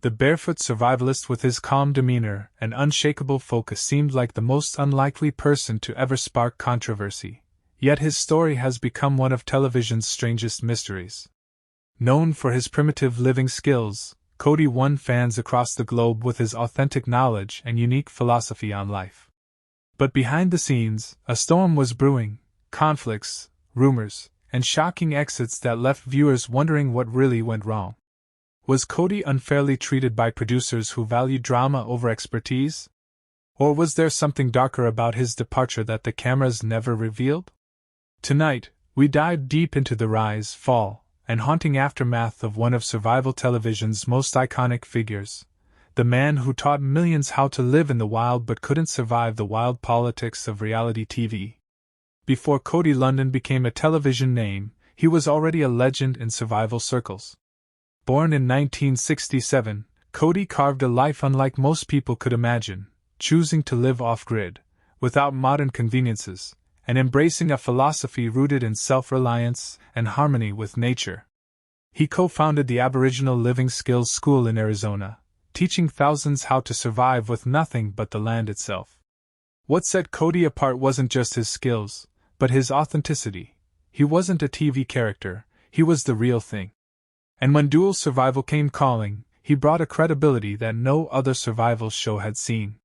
The barefoot survivalist with his calm demeanor and unshakable focus seemed like the most unlikely person to ever spark controversy, yet his story has become one of television's strangest mysteries. Known for his primitive living skills, Cody won fans across the globe with his authentic knowledge and unique philosophy on life. But behind the scenes, a storm was brewing: conflicts, rumors, and shocking exits that left viewers wondering what really went wrong. Was Cody unfairly treated by producers who valued drama over expertise? Or was there something darker about his departure that the cameras never revealed? Tonight, we dive deep into the rise, fall, and haunting aftermath of one of survival television's most iconic figures, the man who taught millions how to live in the wild but couldn't survive the wild politics of reality TV. Before Cody Lundin became a television name, he was already a legend in survival circles. Born in 1967, Cody carved a life unlike most people could imagine, choosing to live off-grid, without modern conveniences, and embracing a philosophy rooted in self-reliance and harmony with nature. He co-founded the Aboriginal Living Skills School in Arizona, teaching thousands how to survive with nothing but the land itself. What set Cody apart wasn't just his skills, but his authenticity. He wasn't a TV character, he was the real thing. And when Dual Survival came calling, he brought a credibility that no other survival show had seen.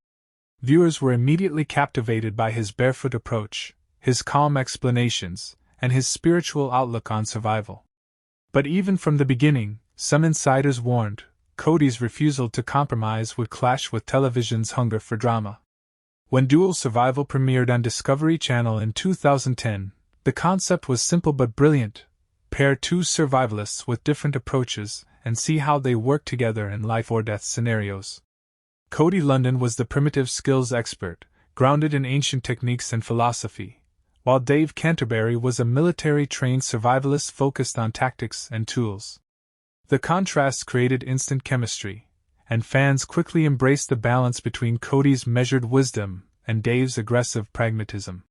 Viewers were immediately captivated by his barefoot approach, his calm explanations, and his spiritual outlook on survival. But even from the beginning, some insiders warned, Cody's refusal to compromise would clash with television's hunger for drama. When Dual Survival premiered on Discovery Channel in 2010, the concept was simple but brilliant: pair two survivalists with different approaches and see how they work together in life or death scenarios. Cody Lundin was the primitive skills expert, grounded in ancient techniques and philosophy, while Dave Canterbury was a military-trained survivalist focused on tactics and tools. The contrast created instant chemistry, and fans quickly embraced the balance between Cody's measured wisdom and Dave's aggressive pragmatism.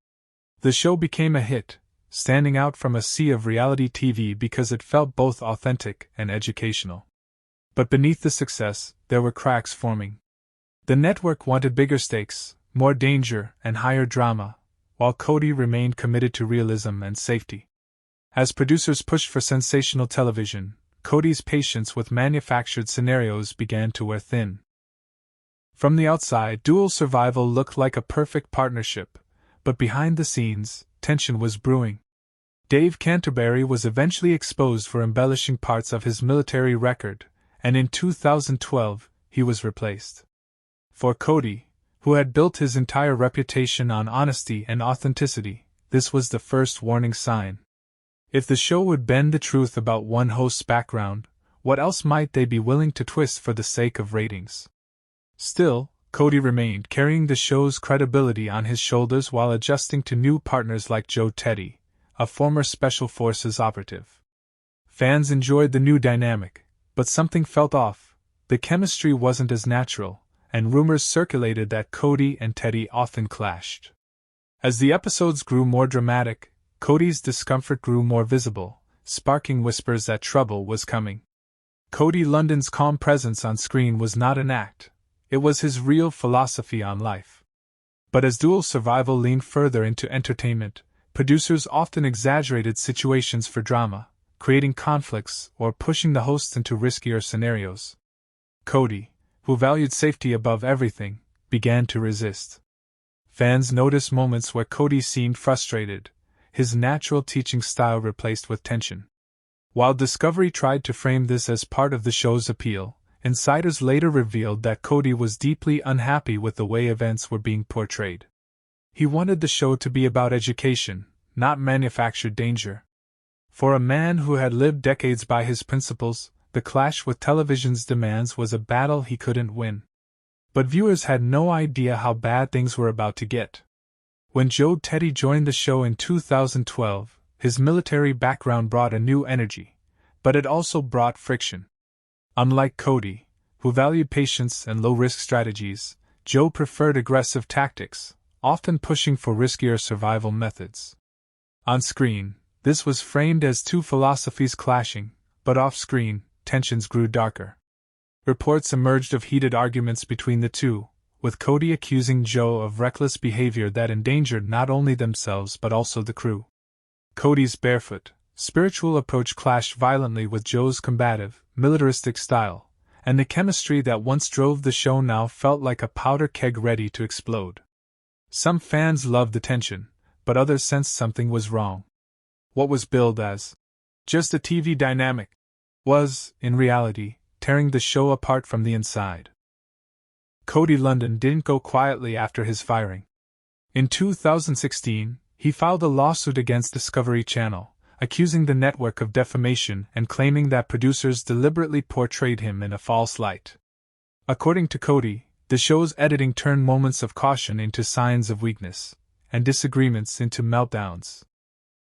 The show became a hit, standing out from a sea of reality TV because it felt both authentic and educational. But beneath the success, there were cracks forming. The network wanted bigger stakes, more danger, and higher drama, while Cody remained committed to realism and safety. As producers pushed for sensational television, Cody's patience with manufactured scenarios began to wear thin. From the outside, Dual Survival looked like a perfect partnership, but behind the scenes, tension was brewing. Dave Canterbury was eventually exposed for embellishing parts of his military record, and in 2012, he was replaced. For Cody, who had built his entire reputation on honesty and authenticity, this was the first warning sign. If the show would bend the truth about one host's background, what else might they be willing to twist for the sake of ratings? Still, Cody remained, carrying the show's credibility on his shoulders while adjusting to new partners like Joe Teddy, a former Special Forces operative. Fans enjoyed the new dynamic, but something felt off. The chemistry wasn't as natural, and rumors circulated that Cody and Teddy often clashed. As the episodes grew more dramatic, Cody's discomfort grew more visible, sparking whispers that trouble was coming. Cody Lundin's calm presence on screen was not an act, it was his real philosophy on life. But as Dual Survival leaned further into entertainment, producers often exaggerated situations for drama, creating conflicts or pushing the hosts into riskier scenarios. Cody, who valued safety above everything, began to resist. Fans noticed moments where Cody seemed frustrated, his natural teaching style replaced with tension. While Discovery tried to frame this as part of the show's appeal, insiders later revealed that Cody was deeply unhappy with the way events were being portrayed. He wanted the show to be about education, not manufactured danger. For a man who had lived decades by his principles, the clash with television's demands was a battle he couldn't win. But viewers had no idea how bad things were about to get. When Joe Teddy joined the show in 2012, his military background brought a new energy, but it also brought friction. Unlike Cody, who valued patience and low-risk strategies, Joe preferred aggressive tactics, often pushing for riskier survival methods. On screen, this was framed as two philosophies clashing, but off-screen, tensions grew darker. Reports emerged of heated arguments between the two, with Cody accusing Joe of reckless behavior that endangered not only themselves but also the crew. Cody's barefoot, spiritual approach clashed violently with Joe's combative, militaristic style, and the chemistry that once drove the show now felt like a powder keg ready to explode. Some fans loved the tension, but others sensed something was wrong. What was billed as just a TV dynamic was, in reality, tearing the show apart from the inside. Cody Lundin didn't go quietly after his firing. In 2016, he filed a lawsuit against Discovery Channel, accusing the network of defamation and claiming that producers deliberately portrayed him in a false light. According to Cody, the show's editing turned moments of caution into signs of weakness, and disagreements into meltdowns.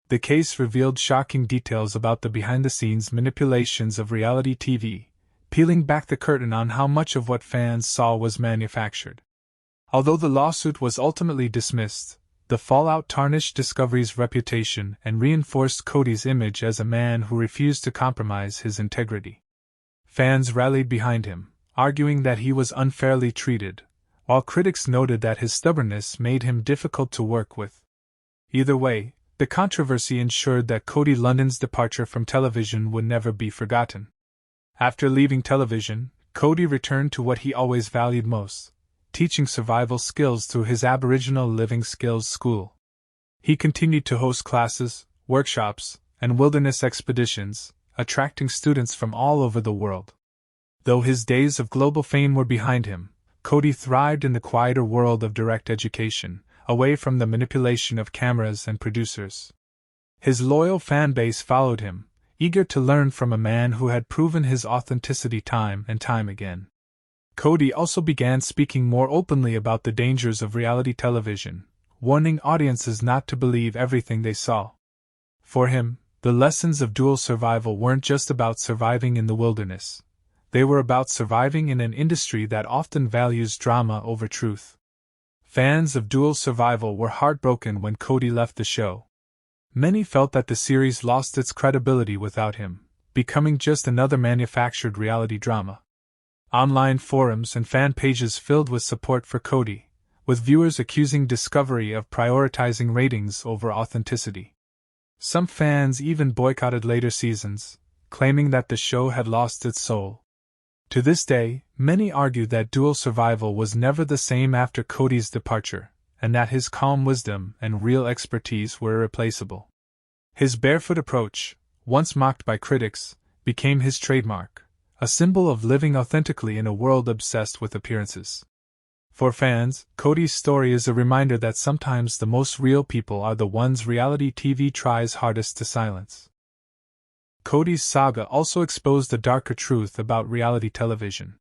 The case revealed shocking details about the behind-the-scenes manipulations of reality TV, peeling back the curtain on how much of what fans saw was manufactured. Although the lawsuit was ultimately dismissed, the fallout tarnished Discovery's reputation and reinforced Cody's image as a man who refused to compromise his integrity. Fans rallied behind him, arguing that he was unfairly treated, while critics noted that his stubbornness made him difficult to work with. Either way, the controversy ensured that Cody Lundin's departure from television would never be forgotten. After leaving television, Cody returned to what he always valued most: teaching survival skills through his Aboriginal Living Skills School. He continued to host classes, workshops, and wilderness expeditions, attracting students from all over the world. Though his days of global fame were behind him, Cody thrived in the quieter world of direct education, away from the manipulation of cameras and producers. His loyal fan base followed him, eager to learn from a man who had proven his authenticity time and time again. Cody also began speaking more openly about the dangers of reality television, warning audiences not to believe everything they saw. For him, the lessons of dual survival weren't just about surviving in the wilderness. They were about surviving in an industry that often values drama over truth. Fans of dual survival were heartbroken when Cody left the show. Many felt that the series lost its credibility without him, becoming just another manufactured reality drama. Online forums and fan pages filled with support for Cody, with viewers accusing Discovery of prioritizing ratings over authenticity. Some fans even boycotted later seasons, claiming that the show had lost its soul. To this day, many argue that dual survival was never the same after Cody's departure, and that his calm wisdom and real expertise were irreplaceable. His barefoot approach, once mocked by critics, became his trademark, a symbol of living authentically in a world obsessed with appearances. For fans, Cody's story is a reminder that sometimes the most real people are the ones reality TV tries hardest to silence. Cody's saga also exposed a darker truth about reality television.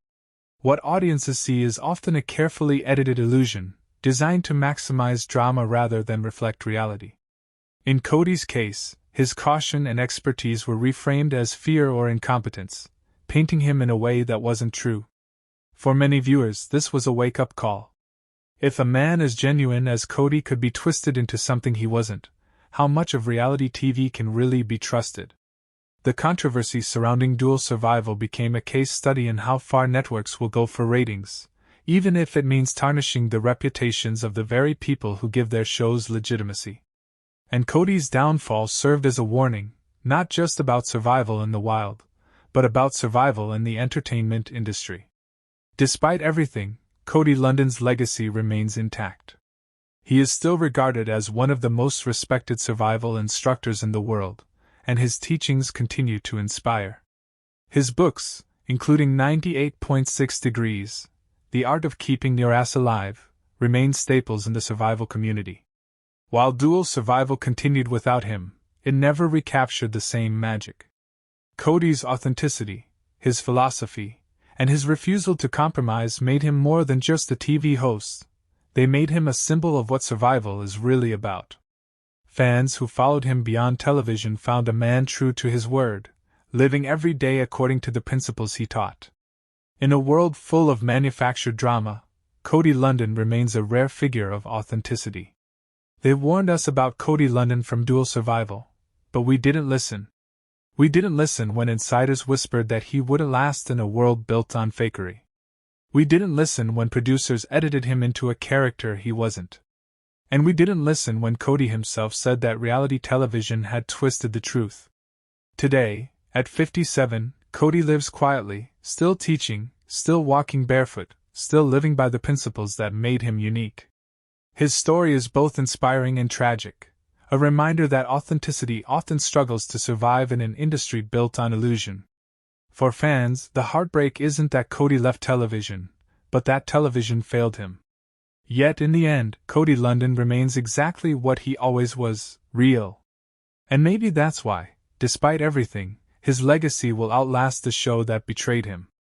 What audiences see is often a carefully edited illusion, designed to maximize drama rather than reflect reality. In Cody's case, his caution and expertise were reframed as fear or incompetence, painting him in a way that wasn't true. For many viewers, this was a wake-up call. If a man as genuine as Cody could be twisted into something he wasn't, how much of reality TV can really be trusted? The controversy surrounding dual survival became a case study in how far networks will go for ratings, even if it means tarnishing the reputations of the very people who give their shows legitimacy. And Cody's downfall served as a warning, not just about survival in the wild, but about survival in the entertainment industry. Despite everything, Cody Lundin's legacy remains intact. He is still regarded as one of the most respected survival instructors in the world, and his teachings continue to inspire. His books, including 98.6 Degrees, The Art of Keeping Your Ass Alive, remain staples in the survival community. While dual survival continued without him, it never recaptured the same magic. Cody's authenticity, his philosophy, and his refusal to compromise made him more than just a TV host. They made him a symbol of what survival is really about. Fans who followed him beyond television found a man true to his word, living every day according to the principles he taught. In a world full of manufactured drama, Cody Lundin remains a rare figure of authenticity. They warned us about Cody Lundin from dual survival, but we didn't listen. We didn't listen when insiders whispered that he wouldn't last in a world built on fakery. We didn't listen when producers edited him into a character he wasn't. And we didn't listen when Cody himself said that reality television had twisted the truth. Today, at 57, Cody lives quietly, still teaching, still walking barefoot, still living by the principles that made him unique. His story is both inspiring and tragic, a reminder that authenticity often struggles to survive in an industry built on illusion. For fans, the heartbreak isn't that Cody left television, but that television failed him. Yet in the end, Cody Lundin remains exactly what he always was, real. And maybe that's why, despite everything, his legacy will outlast the show that betrayed him.